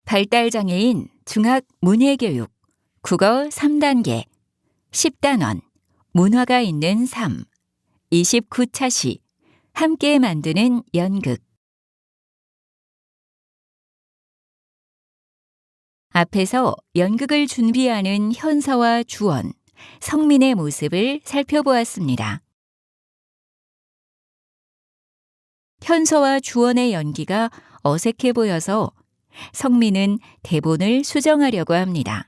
발달장애인 중학 문해교육 국어 3단계 10단원 문화가 있는 삶 29차시 함께 만드는 연극. 앞에서 연극을 준비하는 현서와 주원, 성민의 모습을 살펴보았습니다. 현서와 주원의 연기가 어색해 보여서 성민은 대본을 수정하려고 합니다.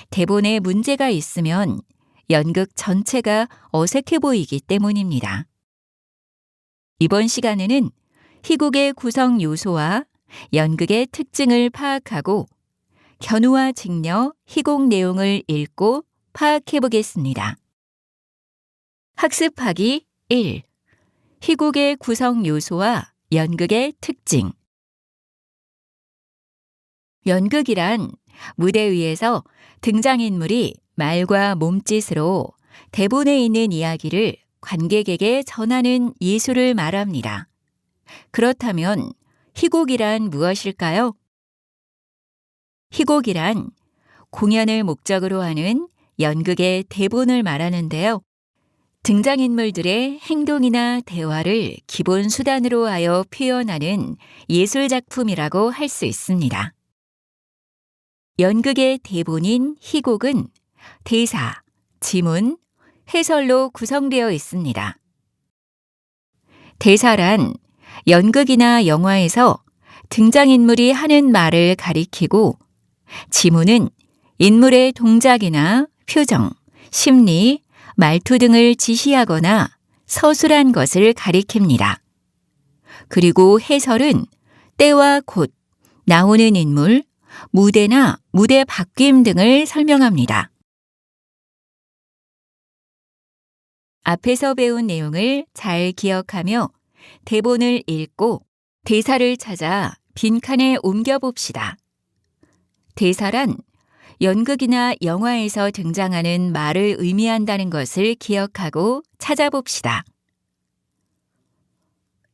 대본에 문제가 있으면 연극 전체가 어색해 보이기 때문입니다. 이번 시간에는 희곡의 구성 요소와 연극의 특징을 파악하고 견우와 직녀 희곡 내용을 읽고 파악해 보겠습니다. 학습하기 1. 희곡의 구성 요소와 연극의 특징. 연극이란 무대 위에서 등장인물이 말과 몸짓으로 대본에 있는 이야기를 관객에게 전하는 예술을 말합니다. 그렇다면 희곡이란 무엇일까요? 희곡이란 공연을 목적으로 하는 연극의 대본을 말하는데요. 등장인물들의 행동이나 대화를 기본 수단으로 하여 표현하는 예술작품이라고 할 수 있습니다. 연극의 대본인 희곡은 대사, 지문, 해설로 구성되어 있습니다. 대사란 연극이나 영화에서 등장인물이 하는 말을 가리키고, 지문은 인물의 동작이나 표정, 심리, 말투 등을 지시하거나 서술한 것을 가리킵니다. 그리고 해설은 때와 곳, 나오는 인물, 무대나 무대 바뀜 등을 설명합니다. 앞에서 배운 내용을 잘 기억하며 대본을 읽고 대사를 찾아 빈칸에 옮겨봅시다. 대사란 연극이나 영화에서 등장하는 말을 의미한다는 것을 기억하고 찾아봅시다.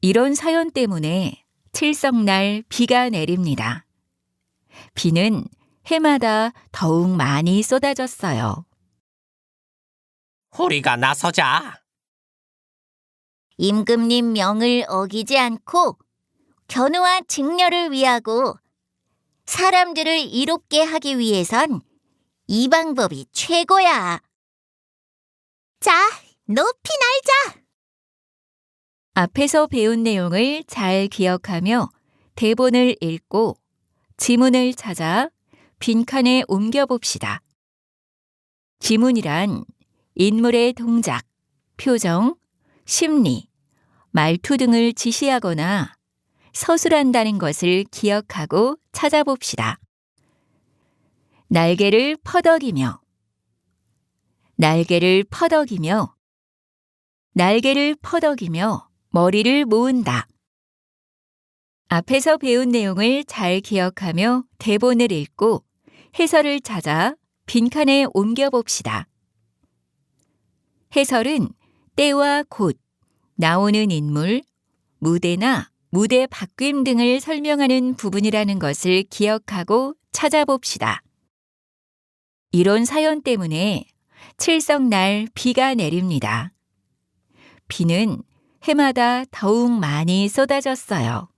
이런 사연 때문에 칠성날 비가 내립니다. 비는 해마다 더욱 많이 쏟아졌어요. 우리가 나서자. 임금님 명을 어기지 않고 견우와 직녀를 위하고 사람들을 이롭게 하기 위해선 이 방법이 최고야. 자, 높이 날자. 앞에서 배운 내용을 잘 기억하며 대본을 읽고 지문을 찾아 빈칸에 옮겨봅시다. 지문이란 인물의 동작, 표정, 심리, 말투 등을 지시하거나 서술한다는 것을 기억하고 찾아봅시다. 날개를 퍼덕이며, 날개를 퍼덕이며, 날개를 퍼덕이며 머리를 모은다. 앞에서 배운 내용을 잘 기억하며 대본을 읽고 해설을 찾아 빈칸에 옮겨봅시다. 해설은 때와 곳, 나오는 인물, 무대나 무대 바뀜 등을 설명하는 부분이라는 것을 기억하고 찾아봅시다. 이런 사연 때문에 칠성날 비가 내립니다. 비는 해마다 더욱 많이 쏟아졌어요.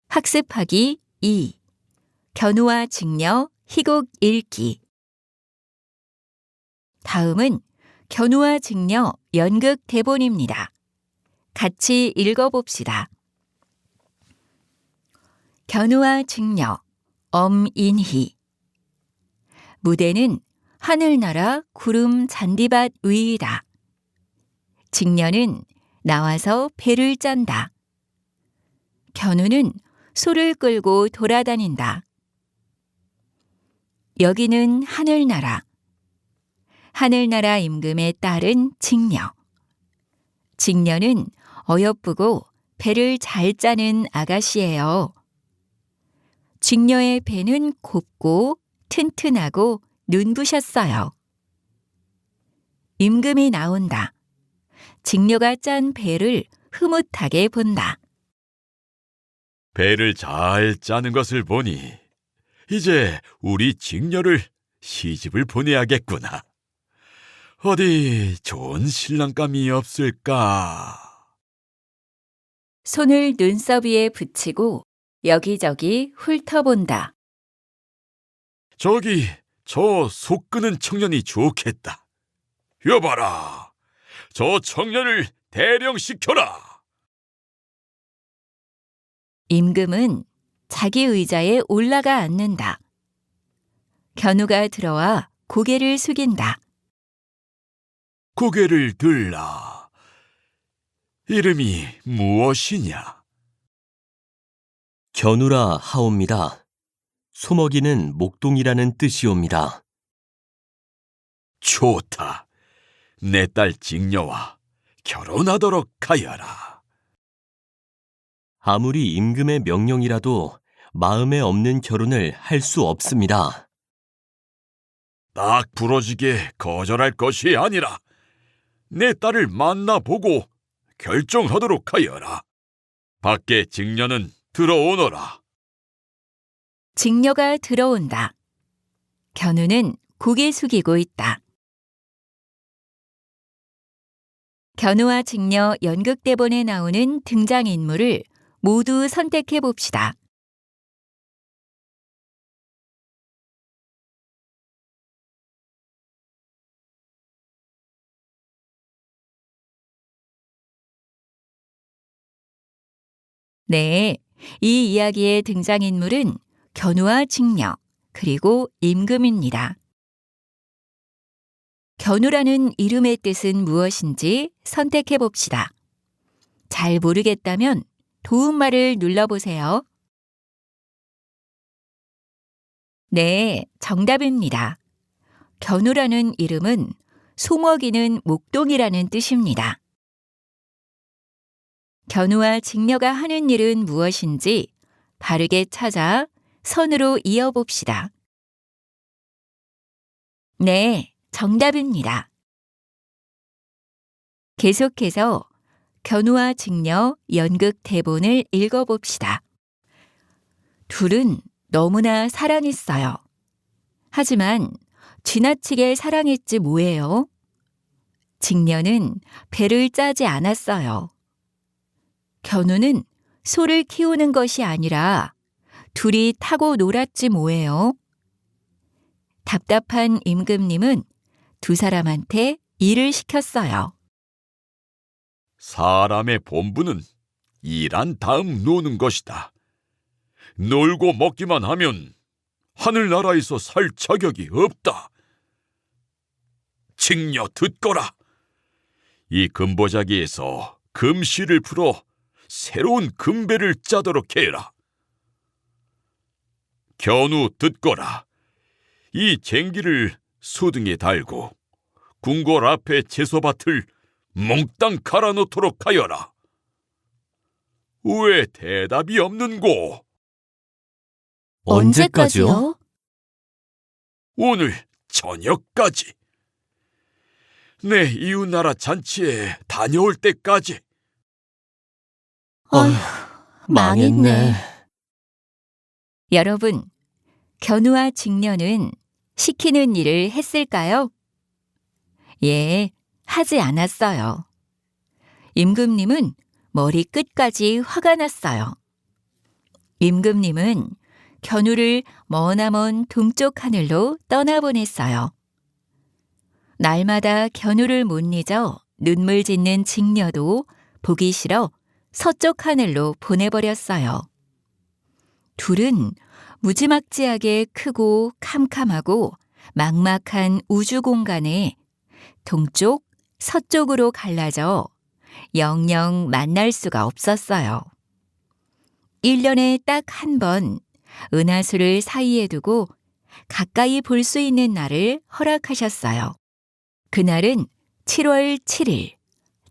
학습하기 2. 견우와 직녀 희곡 읽기. 다음은 견우와 직녀 연극 대본입니다. 같이 읽어봅시다. 견우와 직녀 엄인희. 무대는 하늘나라 구름 잔디밭 위이다. 직녀는 나와서 배를 짠다. 견우는 소를 끌고 돌아다닌다. 여기는 하늘나라. 하늘나라 임금의 딸은 직녀. 직녀는 어여쁘고 배를 잘 짜는 아가씨예요. 직녀의 배는 곱고 튼튼하고 눈부셨어요. 임금이 나온다. 직녀가 짠 배를 흐뭇하게 본다. 배를 잘 짜는 것을 보니 이제 우리 직녀를 시집을 보내야겠구나. 어디 좋은 신랑감이 없을까? 손을 눈썹 위에 붙이고 여기저기 훑어본다. 저기 저 속 끄는 청년이 좋겠다. 여봐라, 저 청년을 대령시켜라. 임금은 자기 의자에 올라가 앉는다. 견우가 들어와 고개를 숙인다. 고개를 들라. 이름이 무엇이냐? 견우라 하옵니다. 소먹이는 목동이라는 뜻이옵니다. 좋다. 내 딸 직녀와 결혼하도록 하여라. 아무리 임금의 명령이라도 마음에 없는 결혼을 할 수 없습니다. 딱 부러지게 거절할 것이 아니라 내 딸을 만나보고 결정하도록 하여라. 밖에 직녀는 들어오너라. 직녀가 들어온다. 견우는 고개 숙이고 있다. 견우와 직녀 연극대본에 나오는 등장인물을 모두 선택해 봅시다. 네, 이 이야기의 등장인물은 견우와 직녀, 그리고 임금입니다. 견우라는 이름의 뜻은 무엇인지 선택해 봅시다. 잘 모르겠다면 도움말을 눌러보세요. 네, 정답입니다. 견우라는 이름은 소먹이는 목동이라는 뜻입니다. 견우와 직녀가 하는 일은 무엇인지 바르게 찾아 선으로 이어봅시다. 네, 정답입니다. 계속해서 견우와 직녀 연극 대본을 읽어봅시다. 둘은 너무나 사랑했어요. 하지만 지나치게 사랑했지 뭐예요? 직녀는 배를 짜지 않았어요. 견우는 소를 키우는 것이 아니라 둘이 타고 놀았지 뭐예요? 답답한 임금님은 두 사람한테 일을 시켰어요. 사람의 본분은 일한 다음 노는 것이다. 놀고 먹기만 하면 하늘나라에서 살 자격이 없다. 직녀 듣거라. 이 금보자기에서 금실을 풀어 새로운 금배를 짜도록 해라. 견우 듣거라. 이 쟁기를 소등에 달고 궁궐 앞에 제소밭을 몽땅 갈아놓도록 하여라. 왜 대답이 없는고? 언제까지요? 오늘 저녁까지. 내 이웃나라 잔치에 다녀올 때까지. 어휴, 망했네. 여러분, 견우와 직녀는 시키는 일을 했을까요? 예, 하지 않았어요. 임금님은 머리 끝까지 화가 났어요. 임금님은 견우를 머나먼 동쪽 하늘로 떠나보냈어요. 날마다 견우를 못 잊어 눈물 짓는 직녀도 보기 싫어 서쪽 하늘로 보내버렸어요. 둘은 무지막지하게 크고 캄캄하고 막막한 우주 공간에 동쪽, 서쪽으로 갈라져 영영 만날 수가 없었어요. 1년에 딱 한 번 은하수를 사이에 두고 가까이 볼 수 있는 날을 허락하셨어요. 그날은 7월 7일,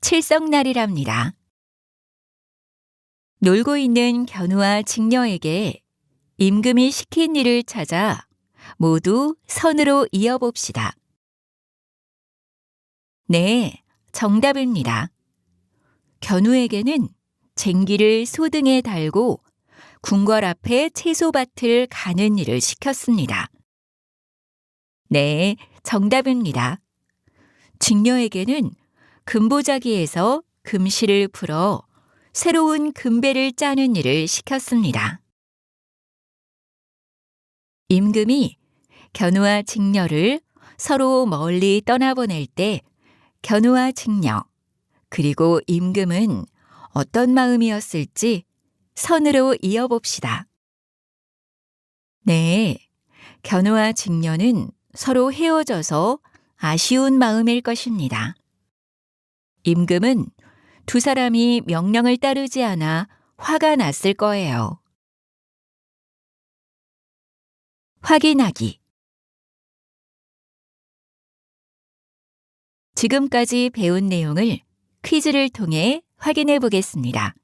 칠성날이랍니다. 놀고 있는 견우와 직녀에게 임금이 시킨 일을 찾아 모두 선으로 이어봅시다. 네, 정답입니다. 견우에게는 쟁기를 소등에 달고 궁궐 앞에 채소밭을 가는 일을 시켰습니다. 네, 정답입니다. 직녀에게는 금보자기에서 금실을 풀어 새로운 금배를 짜는 일을 시켰습니다. 임금이 견우와 직녀를 서로 멀리 떠나보낼 때 견우와 직녀, 그리고 임금은 어떤 마음이었을지 선으로 이어봅시다. 네, 견우와 직녀는 서로 헤어져서 아쉬운 마음일 것입니다. 임금은 두 사람이 명령을 따르지 않아 화가 났을 거예요. 확인하기. 지금까지 배운 내용을 퀴즈를 통해 확인해 보겠습니다.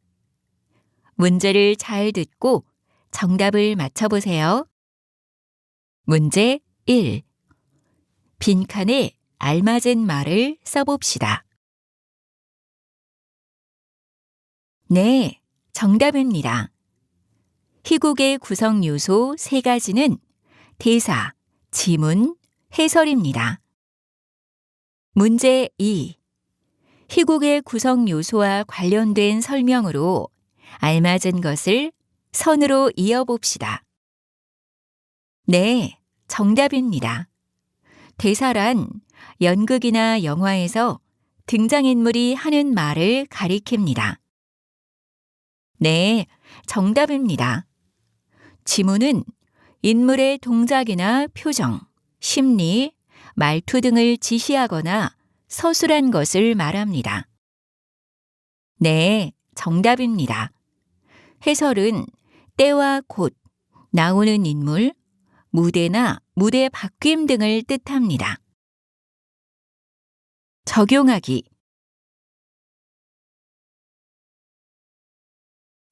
문제를 잘 듣고 정답을 맞춰보세요. 문제 1. 빈칸에 알맞은 말을 써봅시다. 네, 정답입니다. 희곡의 구성 요소 3가지는 대사, 지문, 해설입니다. 문제 2. 희곡의 구성 요소와 관련된 설명으로 알맞은 것을 선으로 이어봅시다. 네, 정답입니다. 대사란 연극이나 영화에서 등장인물이 하는 말을 가리킵니다. 네, 정답입니다. 지문은 인물의 동작이나 표정, 심리, 말투 등을 지시하거나 서술한 것을 말합니다. 네, 정답입니다. 해설은 때와 곳, 나오는 인물, 무대나 무대 바뀜 등을 뜻합니다. 적용하기.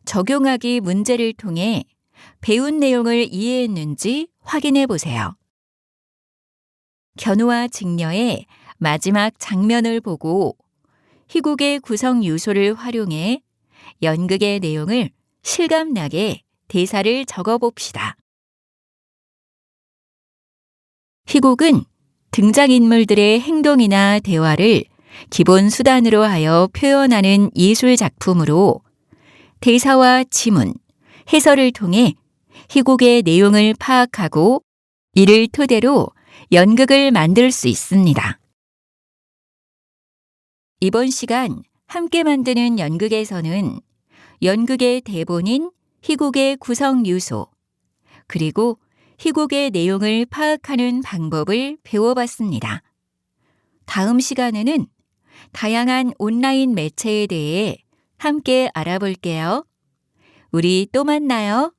적용하기 문제를 통해 배운 내용을 이해했는지 확인해 보세요. 견우와 직녀의 마지막 장면을 보고 희곡의 구성 요소를 활용해 연극의 내용을 실감나게 대사를 적어봅시다. 희곡은 등장인물들의 행동이나 대화를 기본 수단으로 하여 표현하는 예술 작품으로 대사와 지문, 해설을 통해 희곡의 내용을 파악하고 이를 토대로 연극을 만들 수 있습니다. 이번 시간 함께 만드는 연극에서는 연극의 대본인 희곡의 구성 요소, 그리고 희곡의 내용을 파악하는 방법을 배워봤습니다. 다음 시간에는 다양한 온라인 매체에 대해 함께 알아볼게요. 우리 또 만나요.